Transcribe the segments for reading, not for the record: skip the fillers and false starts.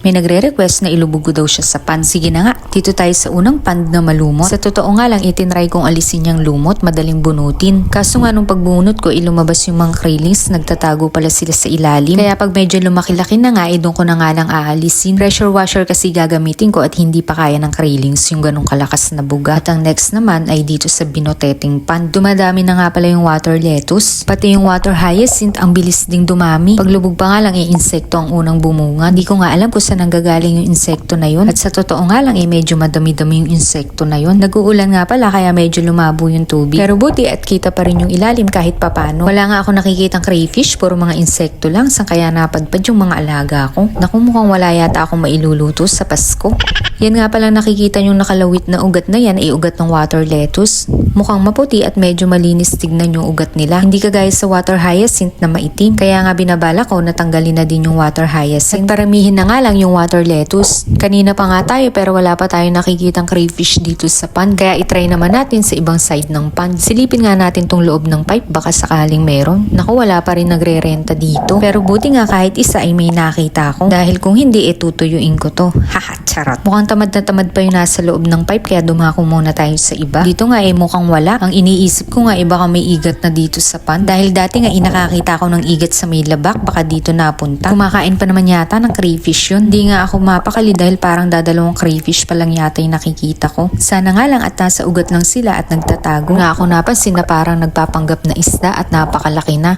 May nagre-request na ilubog ko daw siya sa pan. Sige na nga, dito tayo sa unang pan na malumot. Sa totoo nga lang, itinry kong alisin yung lumot, madaling bunutin. Kaso nga nung pagbunot ko, lumabas yung mga krillings, nagtatago pala sila sa ilalim. Kaya pag medyo lumaki-laki na nga, doon ko na nga lang aalisin. Pressure washer kasi gagamitin ko at hindi pa kaya ng krillings yung ganong kalakas na buga. At ang next naman ay dito sa binoteting pan. Dumadami na nga pala yung water lettuce. Pati yung water hyacinth, ang bilis ding dumami. Paglubog pa nga lang, insekto ang unang bumunga. Hindi ko nga alam kung saan nanggagaling yung insekto na yun. At sa totoo nga lang, medyo madami-dami yung insekto na yun. Nag-uulan nga pala kaya medyo lumabo yung tubig. Pero buti at kita pa rin yung ilalim kahit papano. Wala nga ako nakikitang crayfish, puro mga insekto lang. Saan kaya napadpad yung mga alaga ko? Naku, mukhang wala yata akong mailuluto sa Pasko. Yan nga palang nakikita yung nakalawit na ugat na yan ay ugat ng water lettuce. Mukhang maputi at medyo malinis tignan yung ugat nila. Hindi kagaya sa water hyacinth na maitim. Kaya nga binabala ko natanggalin na din yung water hyacinth. Nagparamihin na nga lang yung water lettuce. Kanina pa nga tayo pero wala pa tayo nakikitang crayfish dito sa pan. Kaya itry naman natin sa ibang side ng pan. Silipin nga natin tong loob ng pipe baka sakaling meron. Naku, wala pa rin nagre-renta dito. Pero buti nga kahit isa ay may nakita ko. Dahil kung hindi, tutuyuin ko to. Haha, charot. Mukhang tamad na tamad pa yung nasa loob ng pipe kaya dumako muna tayo sa iba. Dito nga mukhang wala. Ang iniisip ko nga baka may igat na dito sa pan. Dahil dati nga nakakita ko ng igat sa may labak baka dito napunta. Kumakain pa naman yata ng crayfish yun. Hindi nga ako mapakali dahil parang dadalawang crayfish pa lang yata yung nakikita ko. Sana nga lang at nasa ugat lang sila at nagtatago. Nga ako napansin na parang nagpapanggap na isda at napakalaki na.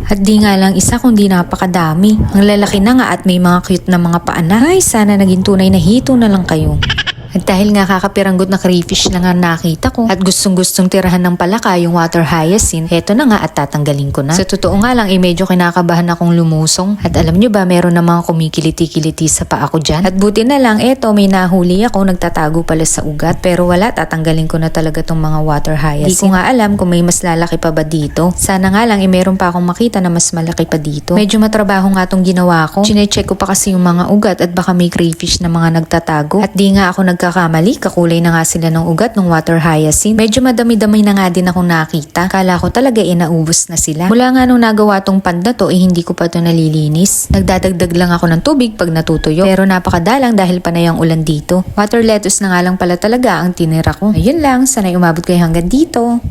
At di nga lang isa kundi napakadami. Ang lalaki na nga at may mga cute na mga paa na. Ay, sana naging tunay na hito na lang kayo. At dahil nga kakapiranggot na crayfish lang ang nakita ko at gustong-gustong tirahan ng palaka yung water hyacinth, eto na nga at tatanggalin ko na. Sa totoo nga lang medyo kinakabahan akong lumusong. At alam nyo ba, meron na mga kumikiliti-kiliti sa paa ko dyan. At buti na lang, may nahuli ako, nagtatago pala sa ugat. Pero wala, tatanggalin ko na talaga tong mga water hyacinth. Di ko nga alam kung may mas lalaki pa ba dito. Sana nga lang meron pa akong makita na mas malaki pa dito. Medyo matrabaho nga tong ginawa ko. Chinecheck ko pa kasi yung mga ugat at baka may crayfish na mga nagtatago. At di nga ako nagkakamali, kakulay na nga sila ng ugat ng water hyacinth. Medyo madami-dami na nga din akong nakita. Kala ko talaga naubos na sila. Mula nga nung nagawa tong pan na to, hindi ko pa to nalilinis. Nagdadagdag lang ako ng tubig pag natutuyo. Pero napakadalang dahil panay ang ulan dito. Water lettuce na nga lang pala talaga ang tinira ko. Ayun lang, sana'y umabot kayo hanggang dito.